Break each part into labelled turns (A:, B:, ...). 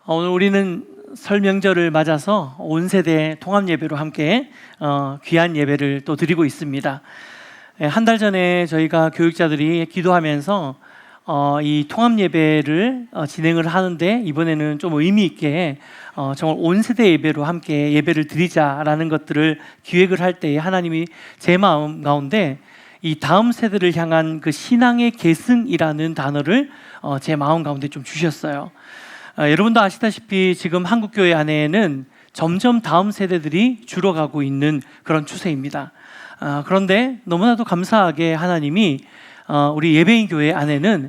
A: 오늘 우리는 설 명절을 맞아서 온 세대 통합 예배로 함께 귀한 예배를 또 드리고 있습니다. 한 달 전에 저희가 교육자들이 기도하면서 이 통합 예배를 진행을 하는데 이번에는 좀 의미 있게 정말 온 세대 예배로 함께 예배를 드리자라는 것들을 기획을 할 때 하나님이 제 마음 가운데 이 다음 세대를 향한 그 신앙의 계승이라는 단어를 제 마음 가운데 좀 주셨어요. 여러분도 아시다시피 지금 한국교회 안에는 점점 다음 세대들이 줄어가고 있는 그런 추세입니다. 그런데 너무나도 감사하게 하나님이 우리 예배인 교회 안에는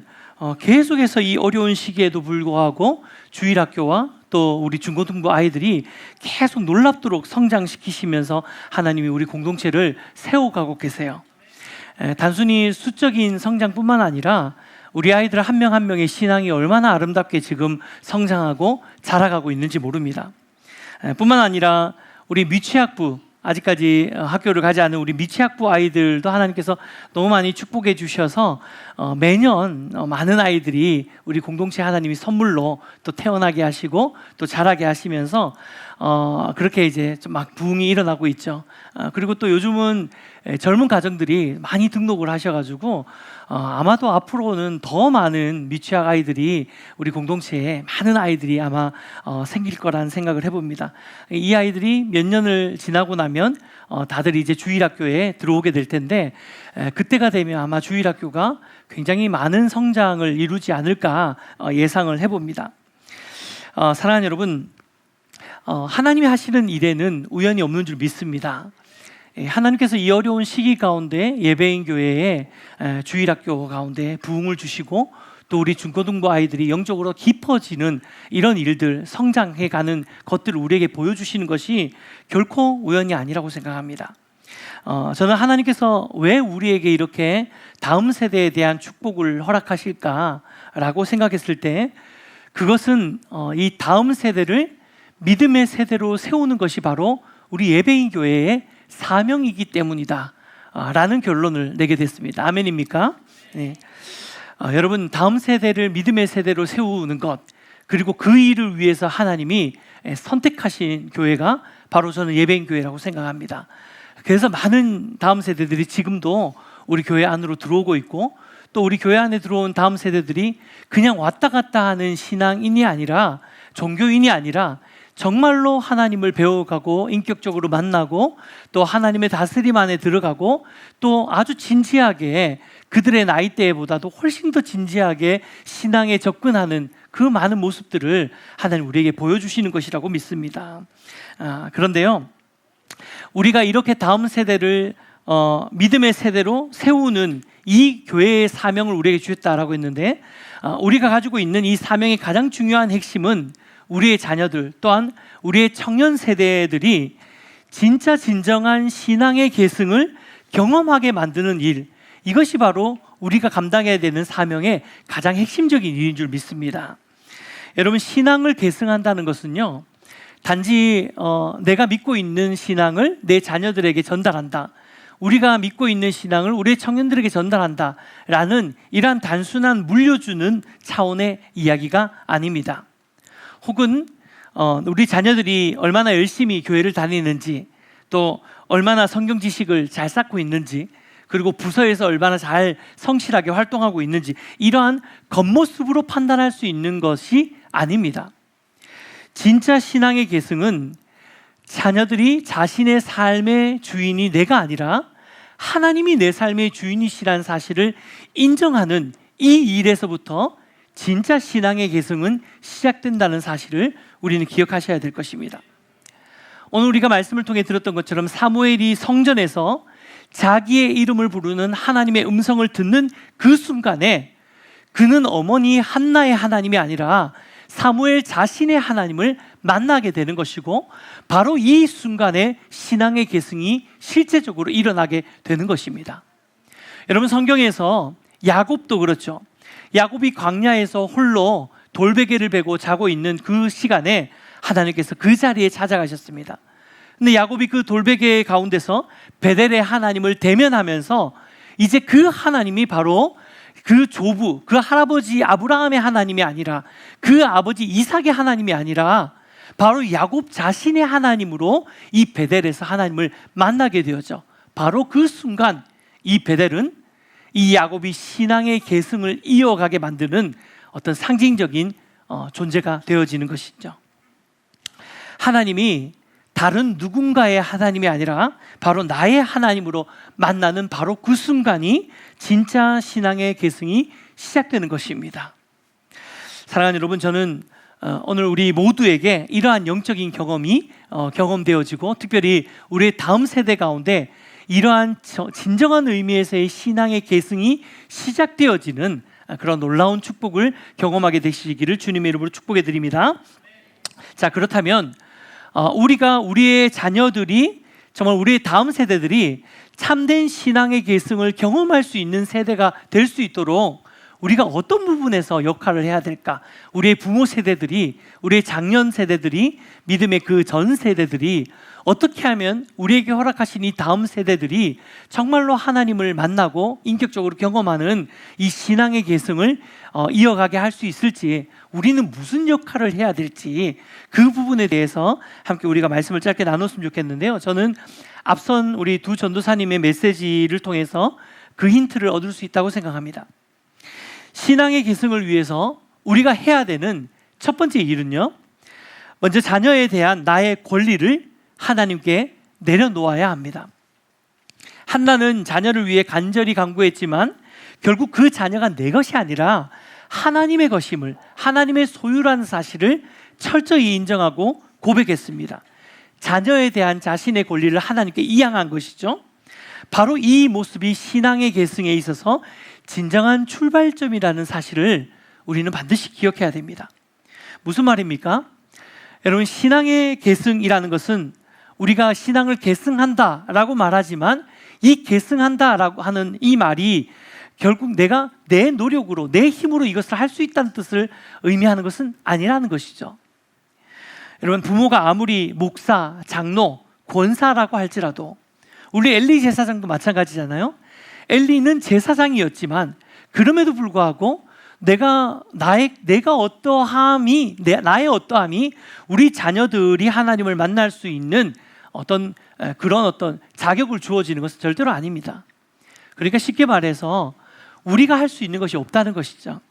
A: 계속해서 이 어려운 시기에도 불구하고 주일학교와 또 우리 중고등부 아이들이 계속 놀랍도록 성장시키시면서 하나님이 우리 공동체를 세워가고 계세요. 단순히 수적인 성장뿐만 아니라 우리 아이들 한 명 한 명의 신앙이 얼마나 아름답게 지금 성장하고 자라가고 있는지 모릅니다. 뿐만 아니라 우리 미취학부, 아직까지 학교를 가지 않은 우리 미취학부 아이들도 하나님께서 너무 많이 축복해 주셔서 매년 많은 아이들이 우리 공동체 하나님이 선물로 또 태어나게 하시고 또 자라게 하시면서 그렇게 이제 좀 막 부흥이 일어나고 있죠. 그리고 또 요즘은 젊은 가정들이 많이 등록을 하셔가지고 아마도 앞으로는 더 많은 미취학 아이들이 우리 공동체에 많은 아이들이 아마 생길 거라는 생각을 해봅니다. 이 아이들이 몇 년을 지나고 나면 다들 이제 주일학교에 들어오게 될 텐데 그때가 되면 아마 주일학교가 굉장히 많은 성장을 이루지 않을까 예상을 해봅니다. 사랑하는 여러분, 하나님이 하시는 일에는 우연이 없는 줄 믿습니다. 하나님께서 이 어려운 시기 가운데 예배인 교회에 주일학교 가운데 부흥을 주시고 또 우리 중고등부 아이들이 영적으로 깊어지는 이런 일들, 성장해가는 것들을 우리에게 보여주시는 것이 결코 우연이 아니라고 생각합니다. 저는 하나님께서 왜 우리에게 이렇게 다음 세대에 대한 축복을 허락하실까라고 생각했을 때 그것은 이 다음 세대를 믿음의 세대로 세우는 것이 바로 우리 예배인 교회의 사명이기 때문이다 라는 결론을 내게 됐습니다. 아멘입니까? 네. 여러분, 다음 세대를 믿음의 세대로 세우는 것, 그리고 그 일을 위해서 하나님이 선택하신 교회가 바로 저는 예배인 교회라고 생각합니다. 그래서 많은 다음 세대들이 지금도 우리 교회 안으로 들어오고 있고 또 우리 교회 안에 들어온 다음 세대들이 그냥 왔다 갔다 하는 신앙인이 아니라, 종교인이 아니라 정말로 하나님을 배워가고 인격적으로 만나고 또 하나님의 다스림 안에 들어가고 또 아주 진지하게 그들의 나이대보다도 훨씬 더 진지하게 신앙에 접근하는 그 많은 모습들을 하나님 우리에게 보여주시는 것이라고 믿습니다. 그런데요, 우리가 이렇게 다음 세대를 믿음의 세대로 세우는 이 교회의 사명을 우리에게 주셨다라고 했는데 우리가 가지고 있는 이 사명의 가장 중요한 핵심은 우리의 자녀들 또한 우리의 청년 세대들이 진짜 진정한 신앙의 계승을 경험하게 만드는 일, 이것이 바로 우리가 감당해야 되는 사명의 가장 핵심적인 일인 줄 믿습니다. 여러분, 신앙을 계승한다는 것은요, 단지 내가 믿고 있는 신앙을 내 자녀들에게 전달한다, 우리가 믿고 있는 신앙을 우리 청년들에게 전달한다 라는 이러한 단순한 물려주는 차원의 이야기가 아닙니다. 혹은 우리 자녀들이 얼마나 열심히 교회를 다니는지, 또 얼마나 성경 지식을 잘 쌓고 있는지, 그리고 부서에서 얼마나 잘 성실하게 활동하고 있는지, 이러한 겉모습으로 판단할 수 있는 것이 아닙니다. 진짜 신앙의 계승은 자녀들이 자신의 삶의 주인이 내가 아니라 하나님이 내 삶의 주인이시라는 사실을 인정하는 이 일에서부터 진짜 신앙의 계승은 시작된다는 사실을 우리는 기억하셔야 될 것입니다. 오늘 우리가 말씀을 통해 들었던 것처럼 사무엘이 성전에서 자기의 이름을 부르는 하나님의 음성을 듣는 그 순간에 그는 어머니 한나의 하나님이 아니라 사무엘 자신의 하나님을 만나게 되는 것이고, 바로 이 순간에 신앙의 계승이 실제적으로 일어나게 되는 것입니다. 여러분, 성경에서 야곱도 그렇죠. 야곱이 광야에서 홀로 돌베개를 베고 자고 있는 그 시간에 하나님께서 그 자리에 찾아가셨습니다. 근데 야곱이 그 돌베개 가운데서 베델의 하나님을 대면하면서 이제 그 하나님이 바로 그 조부, 그 할아버지 아브라함의 하나님이 아니라, 그 아버지 이삭의 하나님이 아니라 바로 야곱 자신의 하나님으로 이 베델에서 하나님을 만나게 되었죠. 바로 그 순간 이 베델은 이 야곱이 신앙의 계승을 이어가게 만드는 어떤 상징적인 존재가 되어지는 것이죠. 하나님이 다른 누군가의 하나님이 아니라 바로 나의 하나님으로 만나는 바로 그 순간이 진짜 신앙의 계승이 시작되는 것입니다. 사랑하는 여러분, 저는 오늘 우리 모두에게 이러한 영적인 경험이 경험되어지고, 특별히 우리의 다음 세대 가운데 이러한 진정한 의미에서의 신앙의 계승이 시작되어지는 그런 놀라운 축복을 경험하게 되시기를 주님의 이름으로 축복해 드립니다. 자, 그렇다면 우리의 자녀들이, 정말 우리의 다음 세대들이 참된 신앙의 계승을 경험할 수 있는 세대가 될 수 있도록 우리가 어떤 부분에서 역할을 해야 될까? 우리의 부모 세대들이, 우리의 장년 세대들이, 믿음의 그 전 세대들이 어떻게 하면 우리에게 허락하신 이 다음 세대들이 정말로 하나님을 만나고 인격적으로 경험하는 이 신앙의 계승을 이어가게 할 수 있을지, 우리는 무슨 역할을 해야 될지, 그 부분에 대해서 함께 우리가 말씀을 짧게 나눴으면 좋겠는데요. 저는 앞선 우리 두 전도사님의 메시지를 통해서 그 힌트를 얻을 수 있다고 생각합니다. 신앙의 계승을 위해서 우리가 해야 되는 첫 번째 일은요, 먼저 자녀에 대한 나의 권리를 하나님께 내려놓아야 합니다. 한나는 자녀를 위해 간절히 간구했지만 결국 그 자녀가 내 것이 아니라 하나님의 것임을, 하나님의 소유라는 사실을 철저히 인정하고 고백했습니다. 자녀에 대한 자신의 권리를 하나님께 이양한 것이죠. 바로 이 모습이 신앙의 계승에 있어서 진정한 출발점이라는 사실을 우리는 반드시 기억해야 됩니다. 무슨 말입니까? 여러분, 신앙의 계승이라는 것은 우리가 신앙을 계승한다라고 말하지만, 이 계승한다라고 하는 이 말이 결국 내가 내 노력으로, 내 힘으로 이것을 할 수 있다는 뜻을 의미하는 것은 아니라는 것이죠. 여러분, 부모가 아무리 목사, 장로, 권사라고 할지라도, 우리 엘리 제사장도 마찬가지잖아요. 엘리는 제사장이었지만 그럼에도 불구하고 나의 어떠함이 우리 자녀들이 하나님을 만날 수 있는 어떤 자격을 주어지는 것은 절대로 아닙니다. 그러니까 쉽게 말해서 우리가 할 수 있는 것이 없다는 것이죠.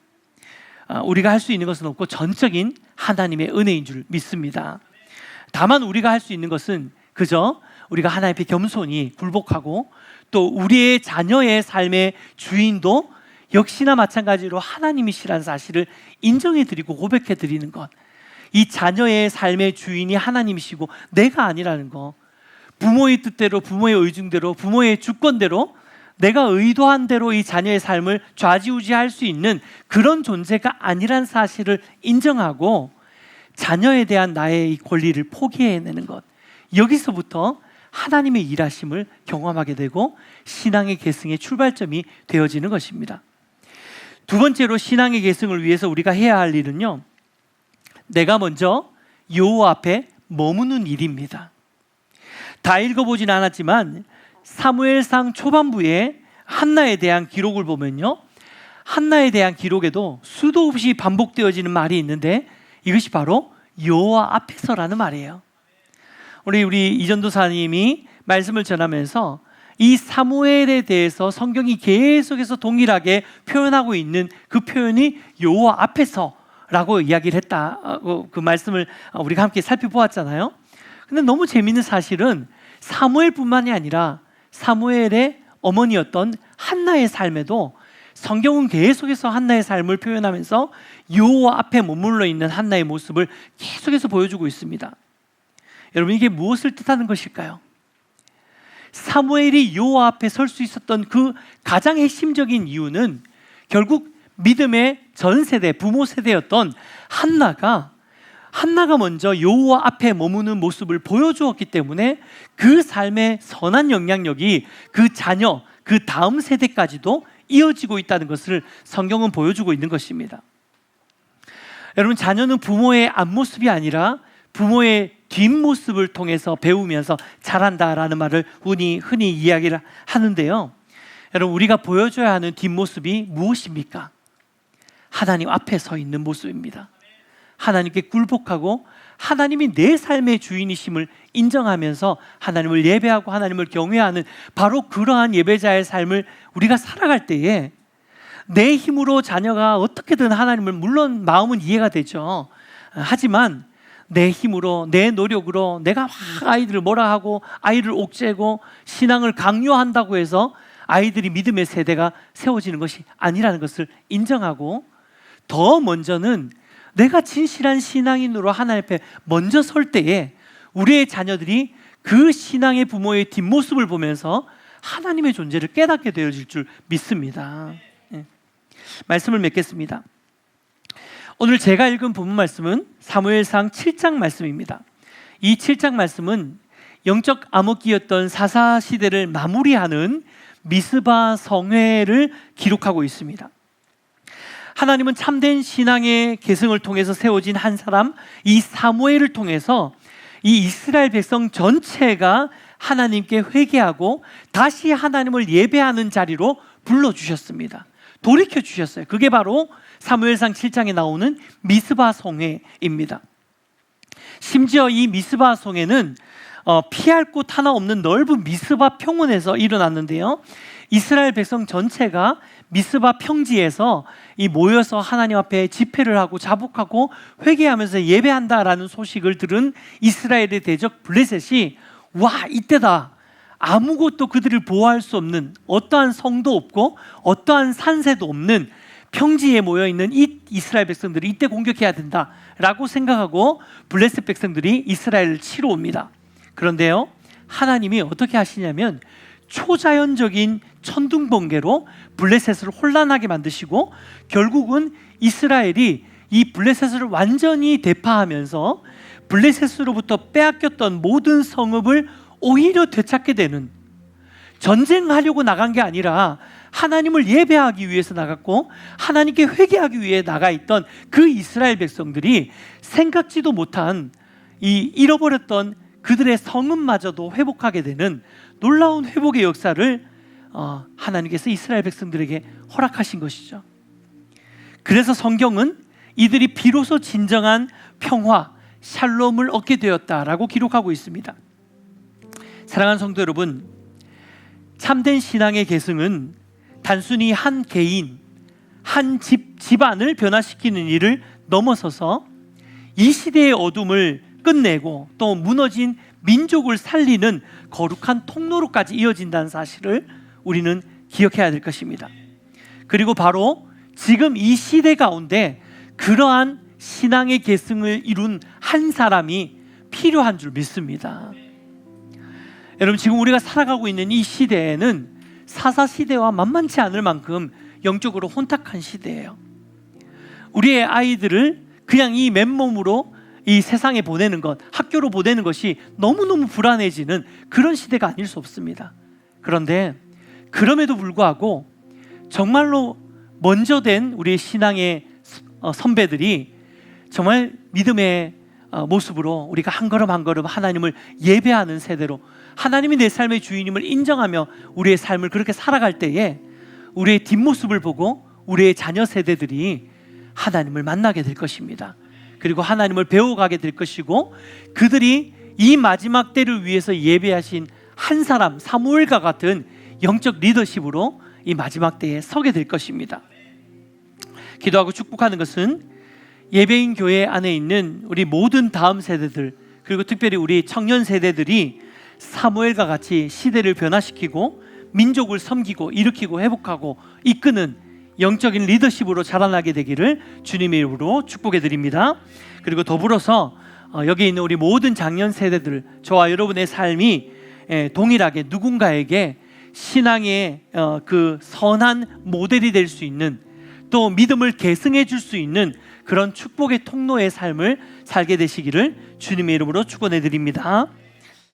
A: 우리가 할 수 있는 것은 없고 전적인 하나님의 은혜인 줄 믿습니다. 다만 우리가 할 수 있는 것은 그저 우리가 하나님 앞에 겸손히 굴복하고, 또 우리의 자녀의 삶의 주인도 역시나 마찬가지로 하나님이시라는 사실을 인정해드리고 고백해드리는 것, 이 자녀의 삶의 주인이 하나님이시고 내가 아니라는 것, 부모의 뜻대로, 부모의 의중대로, 부모의 주권대로 내가 의도한 대로 이 자녀의 삶을 좌지우지할 수 있는 그런 존재가 아니란 사실을 인정하고 자녀에 대한 나의 이 권리를 포기해내는 것, 여기서부터 하나님의 일하심을 경험하게 되고 신앙의 계승의 출발점이 되어지는 것입니다. 두 번째로 신앙의 계승을 위해서 우리가 해야 할 일은요, 내가 먼저 여호와 앞에 머무는 일입니다. 다 읽어보진 않았지만 사무엘상 초반부에 한나에 대한 기록을 보면요, 한나에 대한 기록에도 수도 없이 반복되어지는 말이 있는데 이것이 바로 여호와 앞에서라는 말이에요. 우리 이전도사님이 말씀을 전하면서 이 사무엘에 대해서 성경이 계속해서 동일하게 표현하고 있는 그 표현이 여호와 앞에서라고 이야기를 했다고, 그 말씀을 우리가 함께 살펴보았잖아요. 근데 너무 재미있는 사실은 사무엘뿐만이 아니라 사무엘의 어머니였던 한나의 삶에도 성경은 계속해서 한나의 삶을 표현하면서 여호와 앞에 머물러 있는 한나의 모습을 계속해서 보여주고 있습니다. 여러분, 이게 무엇을 뜻하는 것일까요? 사무엘이 여호와 앞에 설 수 있었던 그 가장 핵심적인 이유는 결국 믿음의 전 세대, 부모 세대였던 한나가 먼저 여호와 앞에 머무는 모습을 보여주었기 때문에 그 삶의 선한 영향력이 그 자녀, 그 다음 세대까지도 이어지고 있다는 것을 성경은 보여주고 있는 것입니다. 여러분, 자녀는 부모의 앞모습이 아니라 부모의 뒷모습을 통해서 배우면서 자란다라는 말을 흔히 이야기를 하는데요. 여러분, 우리가 보여줘야 하는 뒷모습이 무엇입니까? 하나님 앞에 서 있는 모습입니다. 하나님께 굴복하고 하나님이 내 삶의 주인이심을 인정하면서 하나님을 예배하고 하나님을 경외하는 바로 그러한 예배자의 삶을 우리가 살아갈 때에 내 힘으로 자녀가 어떻게든 하나님을, 물론 마음은 이해가 되죠. 하지만 내 힘으로, 내 노력으로 내가 막 아이들을 뭐라 하고 아이를 옥죄고 신앙을 강요한다고 해서 아이들이 믿음의 세대가 세워지는 것이 아니라는 것을 인정하고, 더 먼저는 내가 진실한 신앙인으로 하나님 앞에 먼저 설 때에 우리의 자녀들이 그 신앙의 부모의 뒷모습을 보면서 하나님의 존재를 깨닫게 되어질 줄 믿습니다. 말씀을 맺겠습니다. 오늘 제가 읽은 본문 말씀은 사무엘상 7장 말씀입니다. 이 7장 말씀은 영적 암흑기였던 사사 시대를 마무리하는 미스바 성회를 기록하고 있습니다. 하나님은 참된 신앙의 계승을 통해서 세워진 한 사람, 이 사무엘을 통해서 이 이스라엘 백성 전체가 하나님께 회개하고 다시 하나님을 예배하는 자리로 불러주셨습니다. 돌이켜주셨어요. 그게 바로 사무엘상 7장에 나오는 미스바 성회입니다. 심지어 이 미스바 성회는 피할 곳 하나 없는 넓은 미스바 평원에서 일어났는데요, 이스라엘 백성 전체가 미스바 평지에서 이 모여서 하나님 앞에 집회를 하고 자복하고 회개하면서 예배한다라는 소식을 들은 이스라엘의 대적 블레셋이, 와, 이때다, 아무것도 그들을 보호할 수 없는, 어떠한 성도 없고 어떠한 산세도 없는 평지에 모여있는 이 이스라엘 백성들이 이때 공격해야 된다라고 생각하고 블레셋 백성들이 이스라엘을 치러 옵니다. 그런데요, 하나님이 어떻게 하시냐면 초자연적인 천둥번개로 블레셋을 혼란하게 만드시고, 결국은 이스라엘이 이 블레셋을 완전히 대파하면서 블레셋으로부터 빼앗겼던 모든 성읍을 오히려 되찾게 되는, 전쟁하려고 나간 게 아니라 하나님을 예배하기 위해서 나갔고 하나님께 회개하기 위해 나가 있던 그 이스라엘 백성들이 생각지도 못한 이 잃어버렸던 그들의 성읍마저도 회복하게 되는 놀라운 회복의 역사를 하나님께서 이스라엘 백성들에게 허락하신 것이죠. 그래서 성경은 이들이 비로소 진정한 평화, 샬롬을 얻게 되었다라고 기록하고 있습니다. 사랑하는 성도 여러분, 참된 신앙의 계승은 단순히 한 개인, 한 집안을 변화시키는 일을 넘어서서 이 시대의 어둠을 끝내고 또 무너진 민족을 살리는 거룩한 통로로까지 이어진다는 사실을 우리는 기억해야 될 것입니다. 그리고 바로 지금 이 시대 가운데 그러한 신앙의 계승을 이룬 한 사람이 필요한 줄 믿습니다. 여러분, 지금 우리가 살아가고 있는 이 시대에는 사사 시대와 만만치 않을 만큼 영적으로 혼탁한 시대예요. 우리의 아이들을 그냥 이 맨몸으로 이 세상에 보내는 것, 학교로 보내는 것이 너무너무 불안해지는 그런 시대가 아닐 수 없습니다. 그런데 그럼에도 불구하고 정말로 먼저 된 우리의 신앙의 선배들이 정말 믿음의 모습으로 우리가 한 걸음 한 걸음 하나님을 예배하는 세대로, 하나님이 내 삶의 주인임을 인정하며 우리의 삶을 그렇게 살아갈 때에 우리의 뒷모습을 보고 우리의 자녀 세대들이 하나님을 만나게 될 것입니다. 그리고 하나님을 배워가게 될 것이고, 그들이 이 마지막 때를 위해서 예배하신 한 사람, 사무엘과 같은 영적 리더십으로 이 마지막 때에 서게 될 것입니다. 기도하고 축복하는 것은 예배인 교회 안에 있는 우리 모든 다음 세대들, 그리고 특별히 우리 청년 세대들이 사무엘과 같이 시대를 변화시키고 민족을 섬기고 일으키고 회복하고 이끄는 영적인 리더십으로 자라나게 되기를 주님의 이름으로 축복해 드립니다. 그리고 더불어서 여기 있는 우리 모든 장년 세대들, 저와 여러분의 삶이 동일하게 누군가에게 신앙의 그 선한 모델이 될 수 있는, 또 믿음을 계승해 줄 수 있는 그런 축복의 통로의 삶을 살게 되시기를 주님의 이름으로 축원해 드립니다.